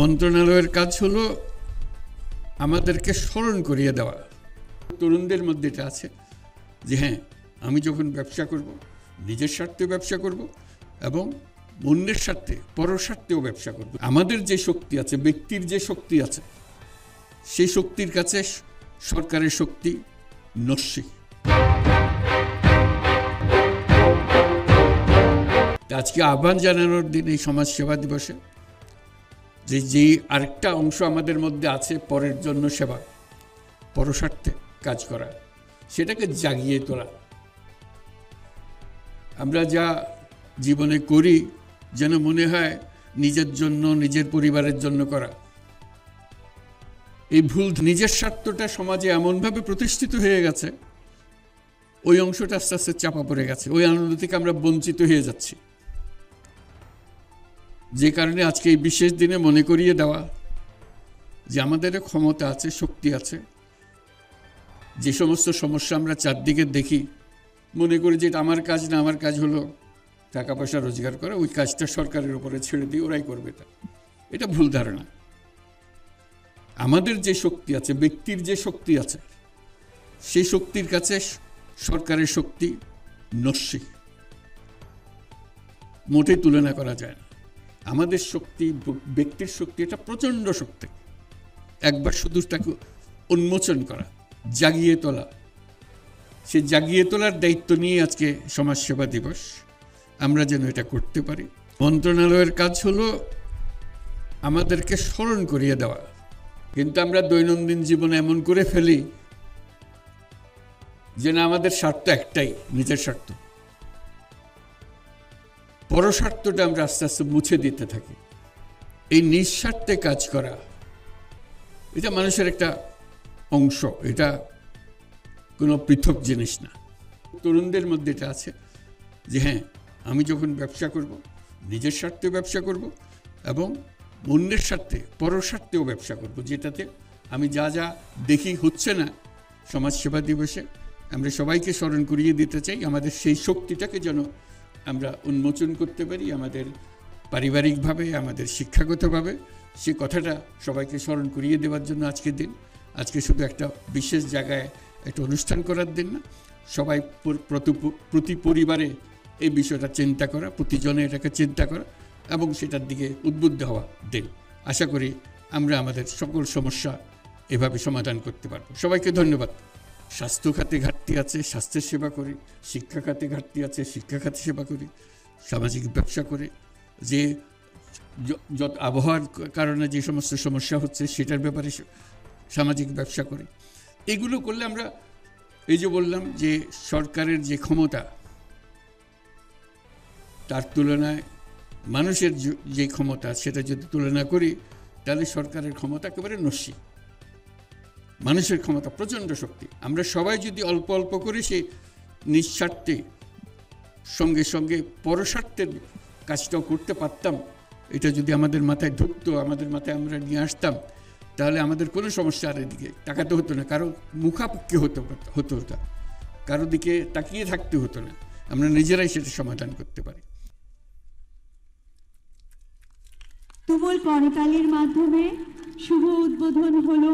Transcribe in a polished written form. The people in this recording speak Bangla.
মন্ত্রণালয়ের কাজ হলো আমাদেরকে স্মরণ করিয়ে দেওয়া। তরুণদের মধ্যে এটা আছে যে হ্যাঁ, আমি যখন ব্যবসা করব, নিজের স্বার্থে ব্যবসা করব এবং অন্যের স্বার্থে, পরের স্বার্থেও ব্যবসা করব। আমাদের যে শক্তি আছে, ব্যক্তির যে শক্তি আছে, সেই শক্তির কাছে সরকারের শক্তি নস্যি। আজকে আহ্বান জানানোর দিন এই সমাজসেবা দিবসে যে আরেকটা অংশ আমাদের মধ্যে আছে, পরের জন্য সেবা, পরস্বার্থে কাজ করা, সেটাকে জাগিয়ে তোলা। আমরা যা জীবনে করি যেন মনে হয় নিজের জন্য, নিজের পরিবারের জন্য করা। এই ভুল, নিজের স্বার্থটা সমাজে এমনভাবে প্রতিষ্ঠিত হয়ে গেছে, ওই অংশটা আস্তে আস্তে চাপা পড়ে গেছে, ওই আনন্দ থেকে আমরা বঞ্চিত হয়ে যাচ্ছি। যে কারণে আজকে এই বিশেষ দিনে মনে করিয়ে দেওয়া যে আমাদের ক্ষমতা আছে, শক্তি আছে। যে সমস্ত সমস্যা আমরা চারদিকে দেখি, মনে করি যে এটা আমার কাজ না, আমার কাজ হলো টাকা পয়সা রোজগার করা, ওই কাজটা সরকারের উপরে ছেড়ে দিই, ওরাই করবে। এটা ভুল ধারণা। আমাদের যে শক্তি আছে, ব্যক্তির যে শক্তি আছে, সেই শক্তির কাছে সরকারের শক্তি নস্যি, মোটেই তুলনা করা যায় না। আমাদের শক্তি, ব্যক্তির শক্তি, এটা প্রচণ্ড শক্তি। একবার শুধু তাকে উন্মোচন করা, জাগিয়ে তোলা, সে জাগিয়ে তোলার দায়িত্ব নিয়ে আজকে সমাজসেবা দিবস। আমরা যেন এটা করতে পারি। মন্ত্রণালয়ের কাজ হলো আমাদেরকে স্মরণ করিয়ে দেওয়া, কিন্তু আমরা দৈনন্দিন জীবনে এমন করে ফেলি যে না, আমাদের স্বার্থ একটাই, নিজের স্বার্থ। পরস্বার্থটা আমরা আস্তে আস্তে মুছে দিতে থাকি। এই নিঃস্বার্থে কাজ করা, এটা মানুষের একটা অংশ, এটা কোনো পৃথক জিনিস না। তরুণদের মধ্যে এটা আছে যে হ্যাঁ, আমি যখন ব্যবসা করব, নিজের স্বার্থে ব্যবসা করব এবং অন্যের স্বার্থে, পরের স্বার্থেও ব্যবসা করব, যেটাতে আমি যা যা দেখি হচ্ছে না। সমাজসেবা দিবসে আমরা সবাইকে স্মরণ করিয়ে দিতে চাই আমাদের সেই শক্তিটাকে যেন আমরা উন্মোচন করতে পারি, আমাদের পারিবারিকভাবে, আমাদের শিক্ষাগতভাবে। সে কথাটা সবাইকে স্মরণ করিয়ে দেওয়ার জন্য আজকের দিন। আজকে শুধু একটা বিশেষ জায়গায় একটা অনুষ্ঠান করার দিন না, সবাই প্রতি পরিবারে এই বিষয়টা চিন্তা করা, প্রতিজনে এটাকে চিন্তা করা এবং সেটার দিকে উদ্বুদ্ধ হওয়া দিন। আশা করি আমরা আমাদের সকল সমস্যা এভাবে সমাধান করতে পারব। সবাইকে ধন্যবাদ। স্বাস্থ্য খাতে ঘাটতি আছে, স্বাস্থ্যের সেবা করি। শিক্ষা খাতে ঘাটতি আছে, শিক্ষা খাতে সেবা করি। সামাজিক ব্যবসা করে যে যত আবহাওয়ার কারণে যে সমস্ত সমস্যা হচ্ছে, সেটার ব্যাপারে সামাজিক ব্যবসা করি। এগুলো করলে আমরা, এই যে বললাম যে সরকারের যে ক্ষমতা, তার তুলনায় মানুষের যে ক্ষমতা, সেটা যদি তুলনা করি, তাহলে সরকারের ক্ষমতা একেবারে নস্যি। মানুষের ক্ষমতা প্রচণ্ড শক্তি। আমরা সবাই যদি অল্প অল্প করে সেই নিঃস্বার্থে, সঙ্গে সঙ্গে পরস্বার্থের কাজটাও করতে পারতাম, এটা যদি আমাদের মাথায় ঢুকতো, আমাদের মাথায় আমরা নিয়ে আসতাম, তাহলে আমাদের কোনো সমস্যা আর এদিকে তাকাতে হতো না, কারো মুখাপেক্ষি হতো না, কারো দিকে তাকিয়ে থাকতে হতো না। আমরা নিজেরাই সেটা সমাধান করতে পারি। তুমুল করতালির মাধ্যমে শুভ উদ্বোধন হলো